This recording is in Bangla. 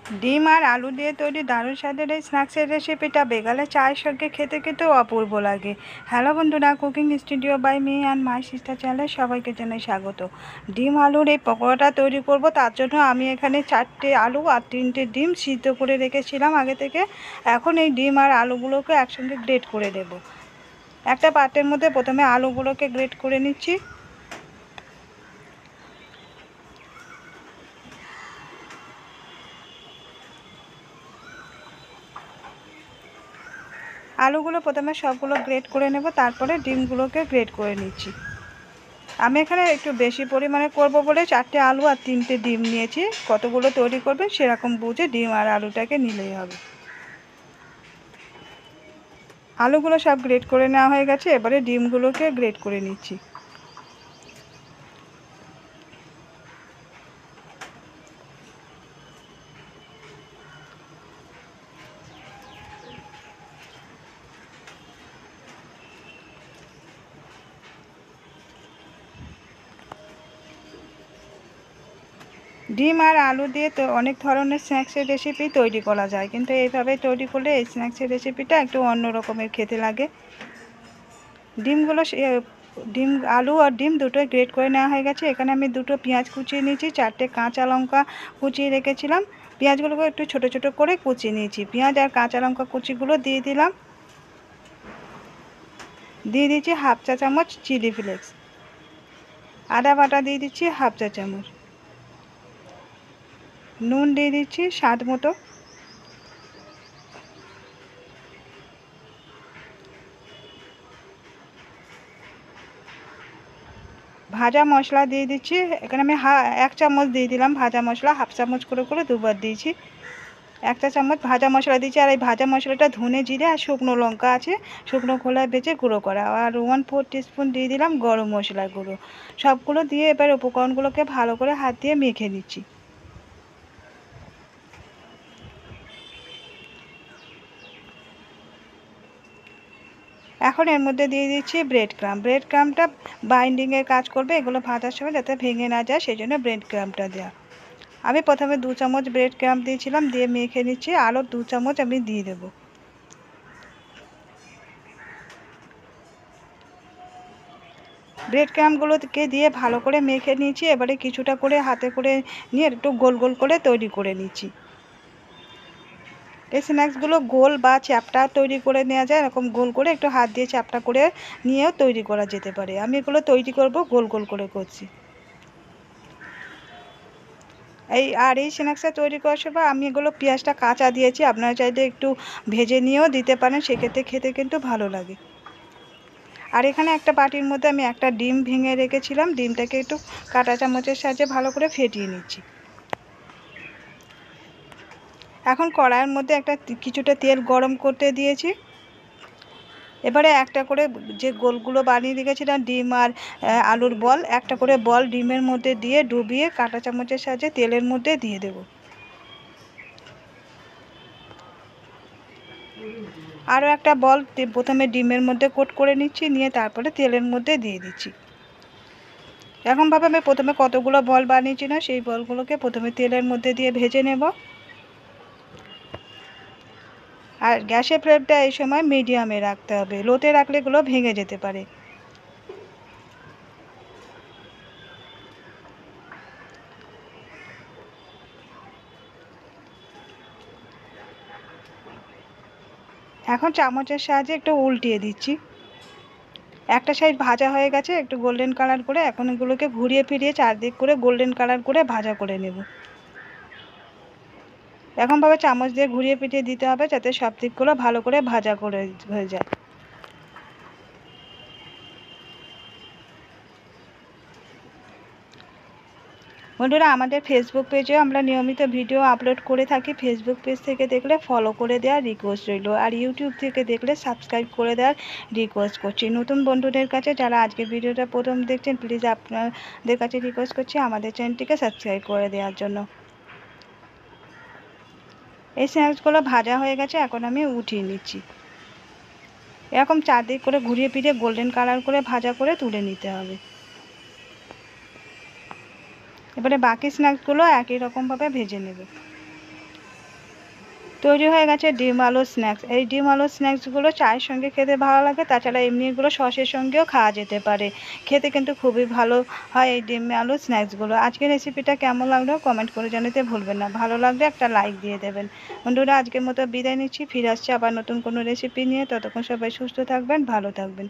ডিম আর আলু দিয়ে তৈরি দারুণ স্বাদের এই স্ন্যাক্সের রেসিপিটা বেগালে চায়ের সঙ্গে খেতে খেতেও অপূর্ব লাগে। হ্যালো বন্ধুরা, cooking studio by me and my sister চ্যানেলে সবাইকে জানাই স্বাগত। ডিম আলুর এই পকোড়াটা তৈরি করব, তার জন্য আমি এখানে 4টে আলু আর 3টে ডিম সিদ্ধ করে রেখেছিলাম আগে থেকে। এখন এই ডিম আর আলুগুলোকে একসঙ্গে গ্রেট করে দেব। একটা পাত্রের মধ্যে প্রথমে আলুগুলোকে গ্রেট করে নিচ্ছি। আলুগুলো প্রথমে সবগুলো গ্রেট করে নেব, তারপরে ডিমগুলোকে গ্রেট করে নিচ্ছি। আমি এখানে একটু বেশি পরিমাণে করব বলে 4টে আলু আর 3টে ডিম নিয়েছি। কতগুলো তৈরি করবেন সেরকম বুঝে ডিম আর আলুটাকে নিলেই হবে। আলুগুলো সব গ্রেট করে নেওয়া হয়ে গেছে, এবারে ডিমগুলোকে গ্রেট করে নিচ্ছি। ডিম আর আলু দিয়ে তো অনেক ধরনের স্ন্যাক্সের রেসিপি তৈরি করা যায়, কিন্তু এইভাবে তৈরি করলে এই স্ন্যাক্সের রেসিপিটা একটু অন্য রকমের খেতে লাগে। আলু আর ডিম দুটোই গ্রেট করে নেওয়া হয়ে গেছে। এখানে আমি 2টো পেঁয়াজ কুচিয়ে নিয়েছি, 4টে কাঁচা লঙ্কা কুচিয়ে রেখেছিলাম। পেঁয়াজগুলোকে একটু ছোট ছোট করে কুচিয়ে নিয়েছি। পেঁয়াজ আর কাঁচা লঙ্কা কুচিগুলো দিয়ে দিলাম। দিয়ে দিচ্ছি হাফ চা চামচ চিলি ফ্লেক্স। আদা বাটা দিয়ে দিচ্ছি হাফ চা চামচ। নুন দিয়ে দিচ্ছি স্বাদ মতো। ভাজা মশলা দিয়ে দিচ্ছি। এখানে আমি 1 চামচ দিয়ে দিলাম ভাজা মশলা, হাফ চামচ করে করে দুবার দিয়েছি। 1 চা চামচ ভাজা মশলা দিচ্ছি। আর এই ভাজা মশলাটা ধনে জিরে আর শুকনো লঙ্কা আছে, শুকনো খোলায় বেটে গুঁড়ো করা। আর 1/4 টিস্পুন দিয়ে দিলাম গরম মশলার গুঁড়ো। সবগুলো দিয়ে এবার উপকরণগুলোকে ভালো করে হাত দিয়ে মেখে নিচ্ছি। এখন এর মধ্যে দিয়ে দিচ্ছি ব্রেড ক্রাম্ব। ব্রেড ক্রাম্বটা বাইন্ডিংয়ের কাজ করবে, এগুলো ভাজার সময় যাতে ভেঙে না যায় সেই জন্য ব্রেড ক্রাম্বটা দেওয়া। আমি প্রথমে 2 চামচ ব্রেড ক্রাম্ব দিয়েছিলাম, দিয়ে মেখে নিচ্ছি। আরও 2 চামচ আমি দিয়ে দেবো। ব্রেড ক্রাম্বগুলোকে দিয়ে ভালো করে মেখে নিয়েছি। এবারে কিছুটা করে হাতে করে নিয়ে একটু গোল গোল করে তৈরি করে নিচ্ছি। এই স্ন্যাক্সগুলো গোল বা চ্যাপ্টা তৈরি করে নেওয়া যায়, এরকম গোল করে একটু হাত দিয়ে চ্যাপ্টা করে নিয়েও তৈরি করা যেতে পারে। আমি এগুলো তৈরি করব গোল গোল করে করছি। এই স্ন্যাক্সটা তৈরি করার সময় আমি এগুলো পেঁয়াজটা কাঁচা দিয়েছি, আপনারা চাইলে একটু ভেজে নিয়েও দিতে পারেন, সেক্ষেত্রে খেতে কিন্তু ভালো লাগে। আর এখানে একটা বাটির মধ্যে আমি একটা ডিম ভেঙে রেখেছিলাম, ডিমটাকে একটু কাঁটা চামচের সাহায্যে ভালো করে ফেটিয়ে নিচ্ছি। এখন কড়াইয়ের মধ্যে কিছুটা তেল গরম করতে দিয়েছি। এবারে একটা করে যে গোলগুলো বানিয়ে রেখেছিলাম ডিম আর আলুর বল, একটা করে বল ডিমের মধ্যে দিয়ে ডুবিয়ে কাঁটা চামচের সাহায্যে তেলের মধ্যে দিয়ে দেব। আরও একটা বল প্রথমে ডিমের মধ্যে কোট করে নিচ্ছি, নিয়ে তারপরে তেলের মধ্যে দিয়ে দিচ্ছি। এরকমভাবে আমি প্রথমে কতগুলো বল বানিয়েছি না, সেই বলগুলোকে প্রথমে তেলের মধ্যে দিয়ে ভেজে নেব। আর গ্যাসের ফ্লেমটা এই সময় মিডিয়ামে রাখতে হবে, লোতে রাখলে এগুলো ভেঙে যেতে পারে। এখন চামচের সাহায্যে একটু উল্টিয়ে দিচ্ছি। একটা সাইড ভাজা হয়ে গেছে একটু গোল্ডেন কালার করে, এখন এগুলোকে ঘুরিয়ে ফিরিয়ে চারদিক করে গোল্ডেন কালার করে ভাজা করে নেব। এরকমভাবে চামচ দিয়ে ঘুরিয়ে ফিরিয়ে দিতে হবে যাতে সব দিকগুলো ভালো করে ভাজা করে হয়ে যায়। বন্ধুরা, আমাদের ফেসবুক পেজেও আমরা নিয়মিত ভিডিও আপলোড করে থাকি। ফেসবুক পেজ থেকে দেখলে ফলো করে দেওয়ার রিকোয়েস্ট রইল, আর ইউটিউব থেকে দেখলে সাবস্ক্রাইব করে দেওয়ার রিকোয়েস্ট করছি। নতুন বন্ধুদের কাছে যারা আজকে ভিডিওটা প্রথম দেখছেন, প্লিজ আপনাদের কাছে রিকোয়েস্ট করছি আমাদের চ্যানেলটিকে সাবস্ক্রাইব করে দেওয়ার জন্য। এই স্ন্যাক্সগুলো ভাজা হয়ে গেছে, এখন আমি উঠিয়ে নিচ্ছি। এরকম চারদিক করে ঘুরিয়ে ফিরিয়ে গোল্ডেন কালার করে ভাজা করে তুলে নিতে হবে। এবারে বাকি স্ন্যাক্সগুলো একই রকমভাবে ভেজে নেবে। তৈরি হয়ে গেছে ডিম আলু স্ন্যাক্স। এই ডিম আলু স্ন্যাক্সগুলো চায়ের সঙ্গে খেতে ভালো লাগে, তাছাড়া এমনি এগুলো সসের সঙ্গেও খাওয়া যেতে পারে। খেতে কিন্তু খুবই ভালো হয় এই ডিম আলু স্ন্যাক্সগুলো। আজকের রেসিপিটা কেমন লাগলো কমেন্ট করে জানাতে ভুলবেন না। ভালো লাগলে একটা লাইক দিয়ে দেবেন। বন্ধুরা, আজকের মতো বিদায় নিচ্ছি। ফিরে আসছি আবার নতুন কোনো রেসিপি নিয়ে। ততক্ষণ সবাই সুস্থ থাকবেন, ভালো থাকবেন।